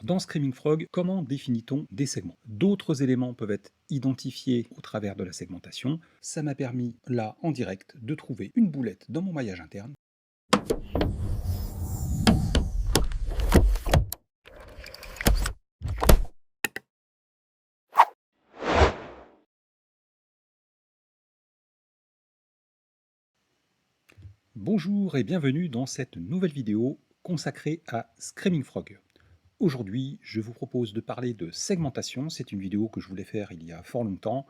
Dans Screaming Frog, comment définit-on des segments? D'autres éléments peuvent être identifiés au travers de la segmentation. Ça m'a permis, là, en direct, de trouver une boulette dans mon maillage interne. Bonjour et bienvenue dans cette nouvelle vidéo consacrée à Screaming Frog. Aujourd'hui, je vous propose de parler de segmentation. C'est une vidéo que je voulais faire il y a fort longtemps.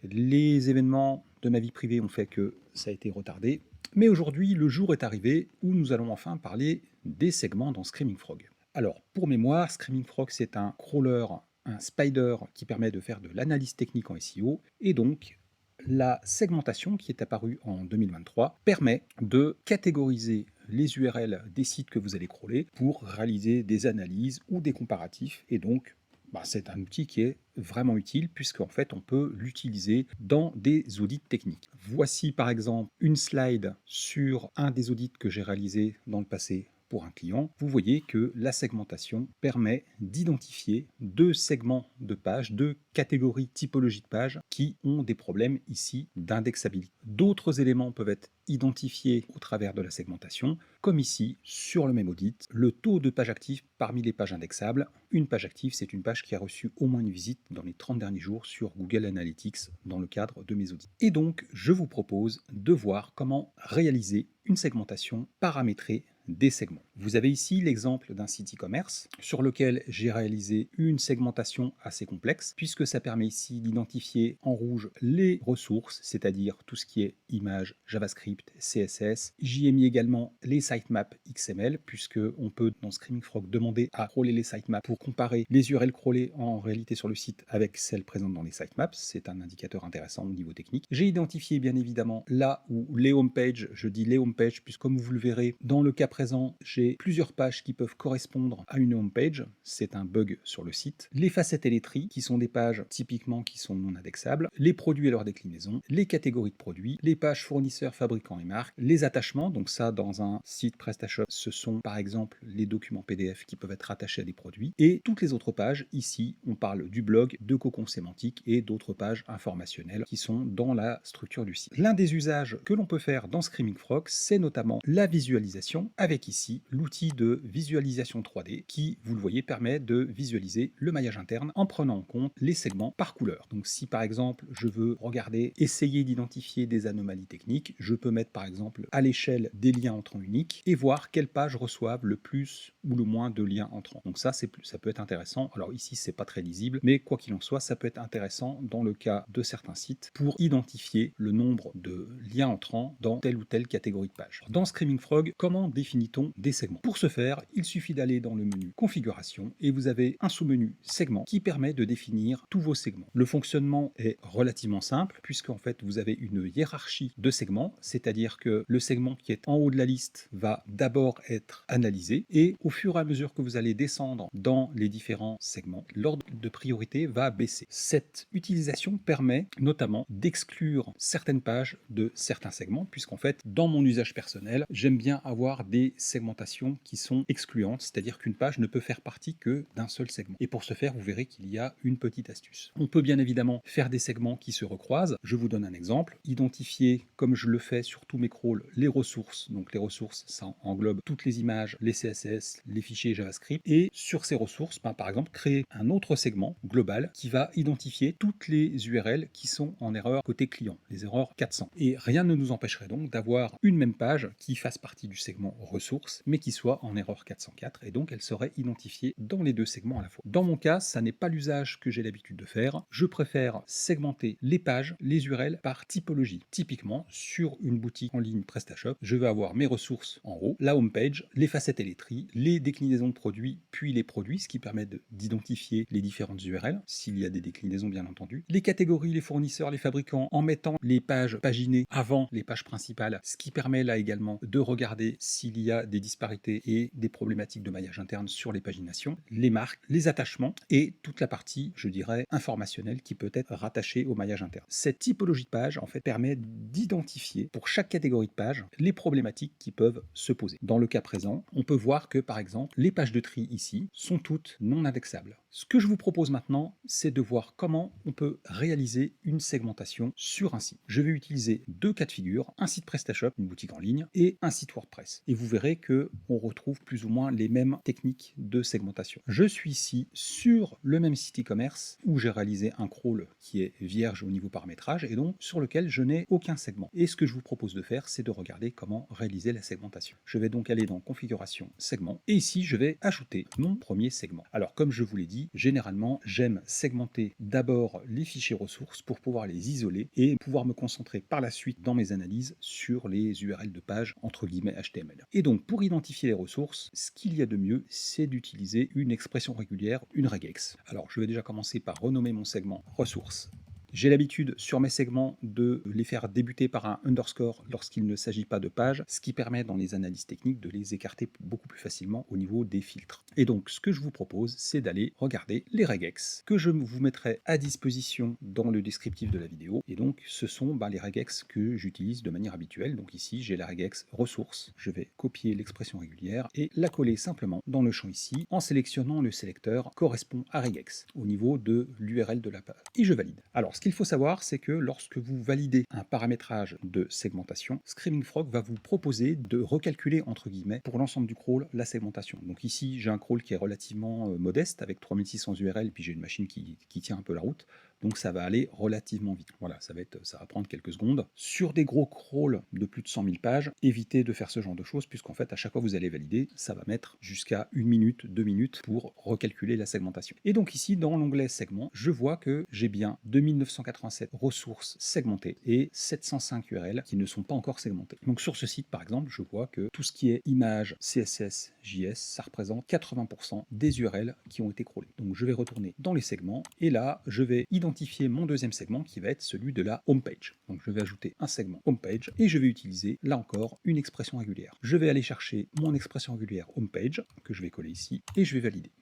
Les événements de ma vie privée ont fait que ça a été retardé. Mais aujourd'hui, le jour est arrivé où nous allons enfin parler des segments dans Screaming Frog. Alors, pour mémoire, Screaming Frog, c'est un crawler, un spider qui permet de faire de l'analyse technique en SEO. Et donc, la segmentation qui est apparue en 2023 permet de catégoriser les URL des sites que vous allez crawler pour réaliser des analyses ou des comparatifs. Et donc, c'est un outil qui est vraiment utile puisqu'en fait on peut l'utiliser dans des audits techniques. Voici par exemple une slide sur un des audits que j'ai réalisé dans le passé pour un client. Vous voyez que la segmentation permet d'identifier deux segments de pages, deux catégories typologies de pages qui ont des problèmes ici d'indexabilité. D'autres éléments peuvent être identifiés au travers de la segmentation, comme ici sur le même audit, le taux de pages actives parmi les pages indexables. Une page active, c'est une page qui a reçu au moins une visite dans les 30 derniers jours sur Google Analytics dans le cadre de mes audits. Et donc, je vous propose de voir comment réaliser une segmentation paramétrée des segments. Vous avez ici l'exemple d'un site e-commerce sur lequel j'ai réalisé une segmentation assez complexe puisque ça permet ici d'identifier en rouge les ressources, c'est-à-dire tout ce qui est images, JavaScript, CSS. J'y ai mis également les sitemaps XML puisque on peut dans Screaming Frog demander à crawler les sitemaps pour comparer les URL crawlées en réalité sur le site avec celles présentes dans les sitemaps. C'est un indicateur intéressant au niveau technique. J'ai identifié bien évidemment là où les homepages, je dis les homepages puisque comme vous le verrez dans le cas présent, j'ai plusieurs pages qui peuvent correspondre à une homepage. C'est un bug sur le site. Les facettes et les tris qui sont des pages typiquement qui sont non indexables. Les produits et leurs déclinaisons. Les catégories de produits. Les pages fournisseurs, fabricants et marques. Les attachements. Donc ça dans un site PrestaShop, ce sont par exemple les documents PDF qui peuvent être attachés à des produits. Et toutes les autres pages, ici on parle du blog, de cocon sémantique et d'autres pages informationnelles qui sont dans la structure du site. L'un des usages que l'on peut faire dans Screaming Frog, c'est notamment la visualisation avec ici l'outil de visualisation 3D qui, vous le voyez, permet de visualiser le maillage interne en prenant en compte les segments par couleur. Donc si par exemple je veux regarder, essayer d'identifier des anomalies techniques, je peux mettre par exemple à l'échelle des liens entrants uniques et voir quelles pages reçoivent le plus ou le moins de liens entrants. Donc ça peut être intéressant. Alors ici c'est pas très lisible, mais quoi qu'il en soit, ça peut être intéressant dans le cas de certains sites pour identifier le nombre de liens entrants dans telle ou telle catégorie de page. Dans Screaming Frog, comment définit-on des segments? Pour ce faire, il suffit d'aller dans le menu configuration et vous avez un sous-menu segments qui permet de définir tous vos segments. Le fonctionnement est relativement simple puisque en fait vous avez une hiérarchie de segments, c'est-à-dire que le segment qui est en haut de la liste va d'abord être analysé et au fur et à mesure que vous allez descendre dans les différents segments, l'ordre de priorité va baisser. Cette utilisation permet notamment d'exclure certaines pages de certains segments puisqu'en fait dans mon usage personnel, j'aime bien avoir des segmentations qui sont excluantes, c'est-à-dire qu'une page ne peut faire partie que d'un seul segment. Et pour ce faire, vous verrez qu'il y a une petite astuce. On peut bien évidemment faire des segments qui se recroisent. Je vous donne un exemple. Identifier, comme je le fais sur tous mes crawls, les ressources. Donc les ressources, ça englobe toutes les images, les CSS, les fichiers JavaScript. Et sur ces ressources, par exemple, créer un autre segment global qui va identifier toutes les URL qui sont en erreur côté client, les erreurs 400. Et rien ne nous empêcherait donc d'avoir une même page qui fasse partie du segment ressources, mais qui soit en erreur 404, et donc elle serait identifiée dans les deux segments à la fois. Dans mon cas, ça n'est pas l'usage que j'ai l'habitude de faire. Je préfère segmenter les pages, les URL par typologie. Typiquement, sur une boutique en ligne PrestaShop, je vais avoir mes ressources en haut, la homepage, les facettes et les tris, les déclinaisons de produits, puis les produits, ce qui permet d'identifier les différentes URL, s'il y a des déclinaisons bien entendu, les catégories, les fournisseurs, les fabricants, en mettant les pages paginées avant les pages principales, ce qui permet là également de regarder s'il il y a des disparités et des problématiques de maillage interne sur les paginations, les marques, les attachements et toute la partie, je dirais, informationnelle qui peut être rattachée au maillage interne. Cette typologie de page, en fait, permet d'identifier pour chaque catégorie de page les problématiques qui peuvent se poser. Dans le cas présent, on peut voir que, par exemple, les pages de tri ici sont toutes non indexables. Ce que je vous propose maintenant, c'est de voir comment on peut réaliser une segmentation sur un site. Je vais utiliser deux cas de figure, un site PrestaShop, une boutique en ligne, et un site WordPress. Et vous verrez qu'on retrouve plus ou moins les mêmes techniques de segmentation. Je suis ici sur le même site e-commerce où j'ai réalisé un crawl qui est vierge au niveau paramétrage et donc sur lequel je n'ai aucun segment. Et ce que je vous propose de faire, c'est de regarder comment réaliser la segmentation. Je vais donc aller dans configuration segment et ici je vais ajouter mon premier segment. Alors comme je vous l'ai dit, généralement j'aime segmenter d'abord les fichiers ressources pour pouvoir les isoler et pouvoir me concentrer par la suite dans mes analyses sur les URL de page entre guillemets HTML. Et donc pour identifier les ressources, ce qu'il y a de mieux, c'est d'utiliser une expression régulière, une regex. Alors je vais déjà commencer par renommer mon segment ressources. J'ai l'habitude sur mes segments de les faire débuter par un underscore lorsqu'il ne s'agit pas de page, ce qui permet dans les analyses techniques de les écarter beaucoup plus facilement au niveau des filtres. Et donc ce que je vous propose, c'est d'aller regarder les regex que je vous mettrai à disposition dans le descriptif de la vidéo. Et donc ce sont les regex que j'utilise de manière habituelle. Donc ici j'ai la regex ressources. Je vais copier l'expression régulière et la coller simplement dans le champ ici en sélectionnant le sélecteur correspond à regex au niveau de l'URL de la page. Et je valide. Alors ce qu'il faut savoir, c'est que lorsque vous validez un paramétrage de segmentation, Screaming Frog va vous proposer de recalculer, entre guillemets, pour l'ensemble du crawl, la segmentation. Donc ici, j'ai un crawl qui est relativement modeste, avec 3600 URL, puis j'ai une machine qui tient un peu la route. Donc ça va aller relativement vite. Voilà, ça va prendre quelques secondes. Sur des gros crawls de plus de 100 000 pages, évitez de faire ce genre de choses, puisqu'en fait, à chaque fois que vous allez valider, ça va mettre jusqu'à 1 minute, 2 minutes pour recalculer la segmentation. Et donc ici, dans l'onglet segment, je vois que j'ai bien 2987 ressources segmentées et 705 URL qui ne sont pas encore segmentées. Donc sur ce site, par exemple, je vois que tout ce qui est images, CSS, JS, ça représente 80% des URL qui ont été crawlées. Donc je vais retourner dans les segments et là, je vais identifier mon deuxième segment qui va être celui de la homepage. Donc je vais ajouter un segment homepage et je vais utiliser là encore une expression régulière. Je vais aller chercher mon expression régulière homepage que je vais coller ici et je vais valider.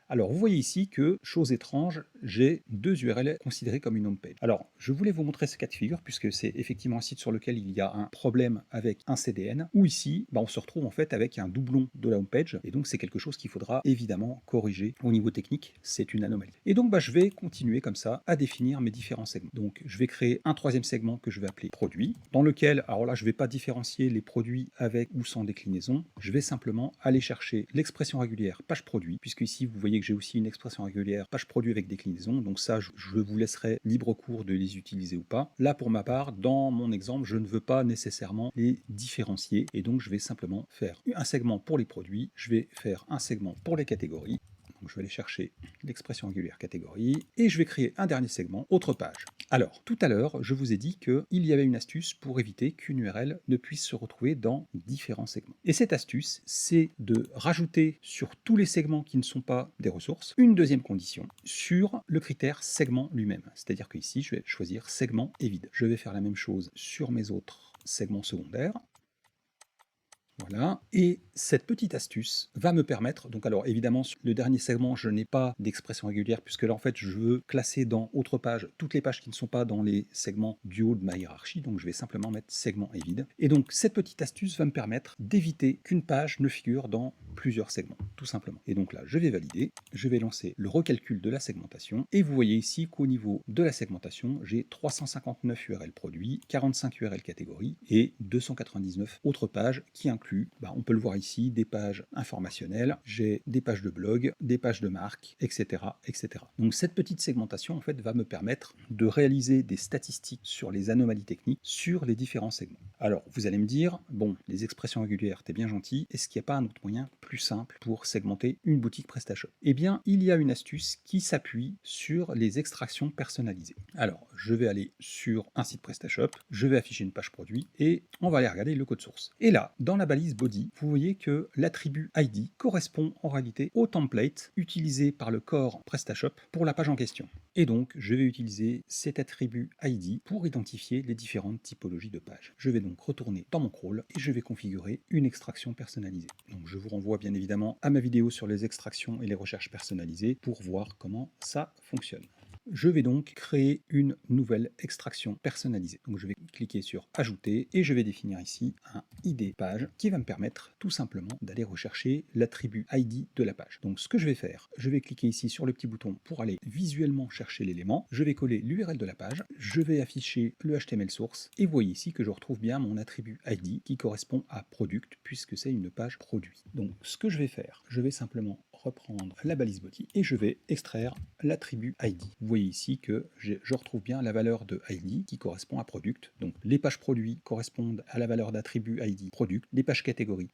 Alors, vous voyez ici que, chose étrange, j'ai deux URL considérées comme une homepage. Alors, je voulais vous montrer ce cas de figure, puisque c'est effectivement un site sur lequel il y a un problème avec un CDN, où ici, on se retrouve en fait avec un doublon de la homepage, et donc c'est quelque chose qu'il faudra évidemment corriger au niveau technique, c'est une anomalie. Et donc, je vais continuer comme ça à définir mes différents segments. Donc, je vais créer un troisième segment que je vais appeler produit, dans lequel, alors là, je ne vais pas différencier les produits avec ou sans déclinaison, je vais simplement aller chercher l'expression régulière page produit, puisque ici, vous voyez que j'ai aussi une expression régulière page produit avec déclinaison, donc ça je vous laisserai libre cours de les utiliser ou pas. Là pour ma part, dans mon exemple, je ne veux pas nécessairement les différencier et donc je vais simplement faire un segment pour les produits, je vais faire un segment pour les catégories. Donc je vais aller chercher l'expression régulière catégorie et je vais créer un dernier segment, autre page. Alors, tout à l'heure, je vous ai dit qu'il y avait une astuce pour éviter qu'une URL ne puisse se retrouver dans différents segments. Et cette astuce, c'est de rajouter sur tous les segments qui ne sont pas des ressources, une deuxième condition sur le critère segment lui-même. C'est-à-dire qu'ici, je vais choisir segment et vide. Je vais faire la même chose sur mes autres segments secondaires. Voilà, et cette petite astuce va me permettre, donc alors évidemment sur le dernier segment je n'ai pas d'expression régulière puisque là en fait je veux classer dans autre page toutes les pages qui ne sont pas dans les segments du haut de ma hiérarchie, donc je vais simplement mettre segment et vide. Et donc cette petite astuce va me permettre d'éviter qu'une page ne figure dans plusieurs segments, tout simplement. Et donc là je vais valider, je vais lancer le recalcul de la segmentation, et vous voyez ici qu'au niveau de la segmentation, j'ai 359 URL produits, 45 URL catégories et 299 autres pages qui incluent on peut le voir ici, des pages informationnelles, j'ai des pages de blog, des pages de marque, etc., etc. Donc cette petite segmentation en fait va me permettre de réaliser des statistiques sur les anomalies techniques sur les différents segments. Alors vous allez me dire, bon, les expressions régulières, t'es bien gentil, est-ce qu'il n'y a pas un autre moyen plus simple pour segmenter une boutique PrestaShop? Eh bien, il y a une astuce qui s'appuie sur les extractions personnalisées. Alors, je vais aller sur un site PrestaShop, je vais afficher une page produit et on va aller regarder le code source. Et là, dans la balise body, vous voyez que l'attribut ID correspond en réalité au template utilisé par le core PrestaShop pour la page en question. Et donc, je vais utiliser cet attribut ID pour identifier les différentes typologies de pages. Je vais donc retourner dans mon crawl et je vais configurer une extraction personnalisée. Donc, je vous renvoie bien évidemment à ma vidéo sur les extractions et les recherches personnalisées pour voir comment ça fonctionne. Je vais donc créer une nouvelle extraction personnalisée. Donc je vais cliquer sur Ajouter et je vais définir ici un ID page qui va me permettre tout simplement d'aller rechercher l'attribut ID de la page. Donc ce que je vais faire, je vais cliquer ici sur le petit bouton pour aller visuellement chercher l'élément. Je vais coller l'URL de la page, je vais afficher le HTML source et vous voyez ici que je retrouve bien mon attribut ID qui correspond à Product puisque c'est une page produit. Donc ce que je vais faire, je vais simplement reprendre la balise body et je vais extraire l'attribut ID. Vous voyez ici que je retrouve bien la valeur de ID qui correspond à product. Donc les pages produits correspondent à la valeur d'attribut ID product, les pages catégorie,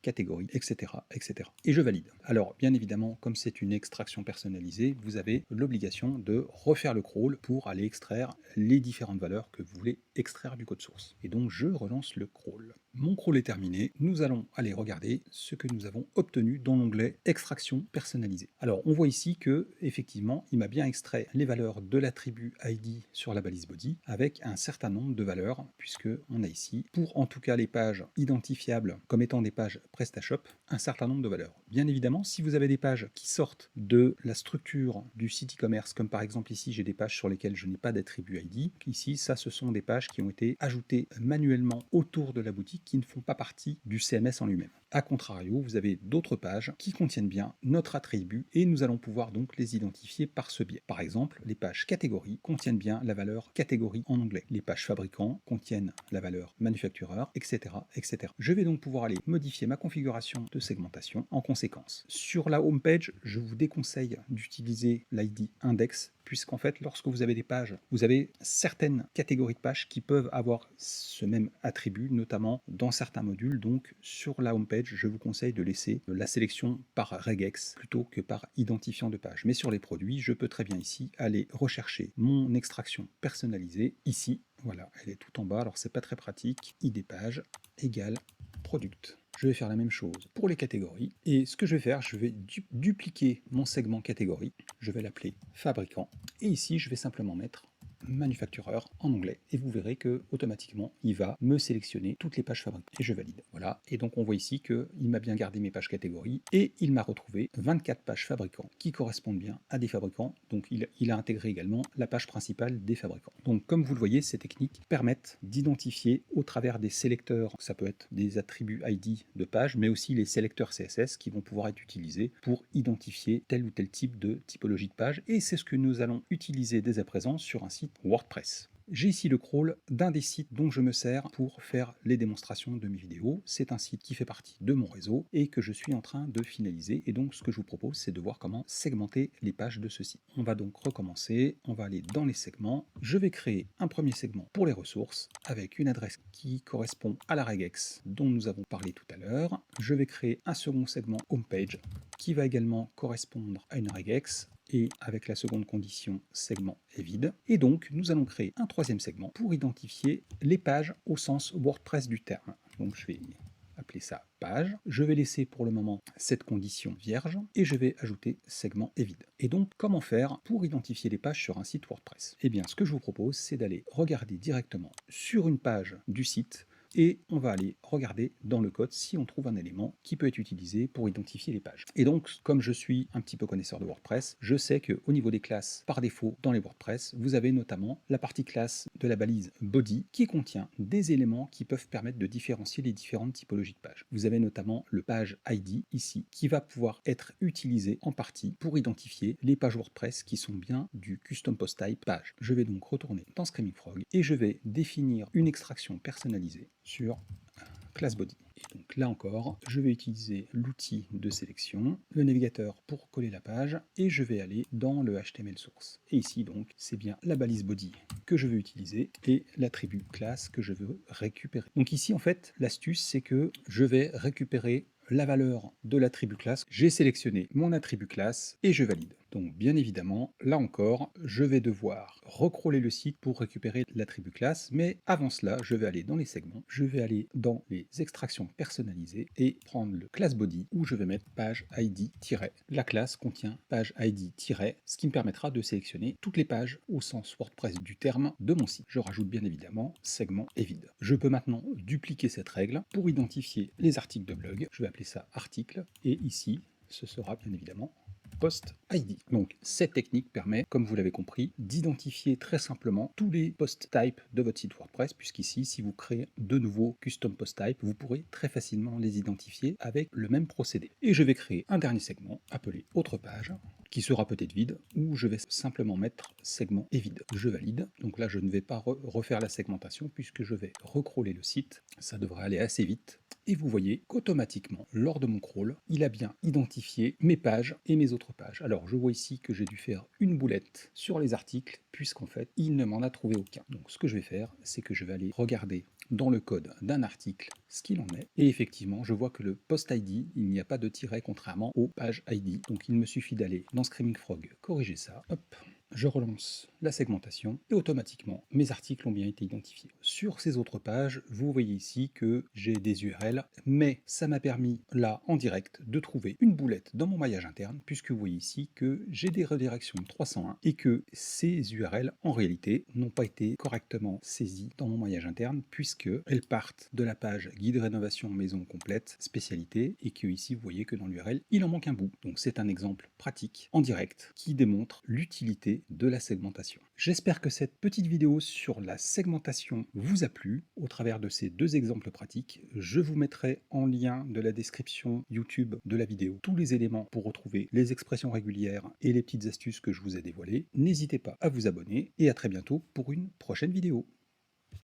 etc., etc. Et je valide. Alors bien évidemment, comme c'est une extraction personnalisée, vous avez l'obligation de refaire le crawl pour aller extraire les différentes valeurs que vous voulez extraire du code source. Et donc je relance le crawl. Mon crawl est terminé. Nous allons aller regarder ce que nous avons obtenu dans l'onglet extraction personnalisée. Alors on voit ici que effectivement il m'a bien extrait les valeurs de l'attribut ID sur la balise body avec un certain nombre de valeurs puisque on a ici pour en tout cas les pages identifiables comme étant des pages PrestaShop un certain nombre de valeurs. Bien évidemment si vous avez des pages qui sortent de la structure du site e-commerce comme par exemple ici j'ai des pages sur lesquelles je n'ai pas d'attribut ID, ici ça ce sont des pages qui ont été ajoutées manuellement autour de la boutique qui ne font pas partie du CMS en lui-même. A contrario, vous avez d'autres pages qui contiennent bien notre attribut et nous allons pouvoir donc les identifier par ce biais. Par exemple, les pages catégories contiennent bien la valeur catégorie en anglais. Les pages fabricants contiennent la valeur manufactureur, etc., etc. Je vais donc pouvoir aller modifier ma configuration de segmentation en conséquence. Sur la home page, je vous déconseille d'utiliser l'ID index puisqu'en fait, lorsque vous avez des pages, vous avez certaines catégories de pages qui peuvent avoir ce même attribut, notamment dans certains modules. Donc, sur la home page, je vous conseille de laisser la sélection par regex plutôt que par identifiant de page. Mais sur les produits, je peux très bien ici aller rechercher mon extraction personnalisée. Ici, voilà, elle est tout en bas, alors c'est pas très pratique. ID page égale product. Je vais faire la même chose pour les catégories. Et ce que je vais faire, je vais dupliquer mon segment catégorie. Je vais l'appeler fabricant. Et ici, je vais simplement mettre manufactureur en anglais et vous verrez que automatiquement il va me sélectionner toutes les pages fabricants et je valide. Voilà, et donc on voit ici qu'il m'a bien gardé mes pages catégories et il m'a retrouvé 24 pages fabricants qui correspondent bien à des fabricants, donc il a intégré également la page principale des fabricants. Donc comme vous le voyez, ces techniques permettent d'identifier au travers des sélecteurs, ça peut être des attributs ID de page, mais aussi les sélecteurs CSS qui vont pouvoir être utilisés pour identifier tel ou tel type de typologie de page et c'est ce que nous allons utiliser dès à présent sur un site WordPress. J'ai ici le crawl d'un des sites dont je me sers pour faire les démonstrations de mes vidéos. C'est un site qui fait partie de mon réseau et que je suis en train de finaliser. Et donc ce que je vous propose, c'est de voir comment segmenter les pages de ce site. On va donc recommencer, on va aller dans les segments. Je vais créer un premier segment pour les ressources avec une adresse qui correspond à la regex dont nous avons parlé tout à l'heure. Je vais créer un second segment homepage qui va également correspondre à une regex et avec la seconde condition, segment est vide. Et donc, nous allons créer un troisième segment pour identifier les pages au sens WordPress du terme. Donc, je vais appeler ça page. Je vais laisser pour le moment cette condition vierge et je vais ajouter segment est vide. Et donc, comment faire pour identifier les pages sur un site WordPress? Eh bien, ce que je vous propose, c'est d'aller regarder directement sur une page du site et on va aller regarder dans le code si on trouve un élément qui peut être utilisé pour identifier les pages. Et donc, comme je suis un petit peu connaisseur de WordPress, je sais qu'au niveau des classes, par défaut, dans les WordPress, vous avez notamment la partie classe de la balise body qui contient des éléments qui peuvent permettre de différencier les différentes typologies de pages. Vous avez notamment le page ID ici qui va pouvoir être utilisé en partie pour identifier les pages WordPress qui sont bien du custom post type page. Je vais donc retourner dans Screaming Frog et je vais définir une extraction personnalisée sur class body. Et donc là encore, je vais utiliser l'outil de sélection, le navigateur pour coller la page, et je vais aller dans le HTML source. Et ici donc, c'est bien la balise body que je veux utiliser et l'attribut class que je veux récupérer. Donc ici en fait, l'astuce c'est que je vais récupérer la valeur de l'attribut class. J'ai sélectionné mon attribut class et je valide. Donc bien évidemment, là encore, je vais devoir recrawler le site pour récupérer l'attribut classe, mais avant cela, je vais aller dans les segments, je vais aller dans les extractions personnalisées et prendre le class body où je vais mettre page ID-. La classe contient page ID-, ce qui me permettra de sélectionner toutes les pages au sens WordPress du terme de mon site. Je rajoute bien évidemment segment et vide. Je peux maintenant dupliquer cette règle pour identifier les articles de blog. Je vais appeler ça article et ici, ce sera bien évidemment post ID. Donc cette technique permet, comme vous l'avez compris, d'identifier très simplement tous les post types de votre site WordPress, puisqu'ici, si vous créez de nouveaux custom post types, vous pourrez très facilement les identifier avec le même procédé. Et je vais créer un dernier segment appelé autre page, qui sera peut-être vide, ou je vais simplement mettre segment et vide. Je valide, donc là je ne vais pas refaire la segmentation puisque je vais recrawler le site, ça devrait aller assez vite. Et vous voyez qu'automatiquement, lors de mon crawl, il a bien identifié mes pages et mes autres pages. Alors je vois ici que j'ai dû faire une boulette sur les articles, puisqu'en fait, il ne m'en a trouvé aucun. Donc ce que je vais faire, c'est que je vais aller regarder dans le code d'un article ce qu'il en est. Et effectivement, je vois que le post ID, il n'y a pas de tiret contrairement aux pages ID. Donc il me suffit d'aller dans Screaming Frog, corriger ça, hop. Je relance la segmentation et automatiquement mes articles ont bien été identifiés. Sur ces autres pages, vous voyez ici que j'ai des URL, mais ça m'a permis là en direct de trouver une boulette dans mon maillage interne, puisque vous voyez ici que j'ai des redirections 301 et que ces URL en réalité n'ont pas été correctement saisies dans mon maillage interne, puisque elles partent de la page guide rénovation maison complète spécialité et que ici vous voyez que dans l'URL il en manque un bout. Donc c'est un exemple pratique en direct qui démontre l'utilité de la segmentation. J'espère que cette petite vidéo sur la segmentation vous a plu. Au travers de ces deux exemples pratiques, je vous mettrai en lien de la description YouTube de la vidéo tous les éléments pour retrouver les expressions régulières et les petites astuces que je vous ai dévoilées. N'hésitez pas à vous abonner et à très bientôt pour une prochaine vidéo.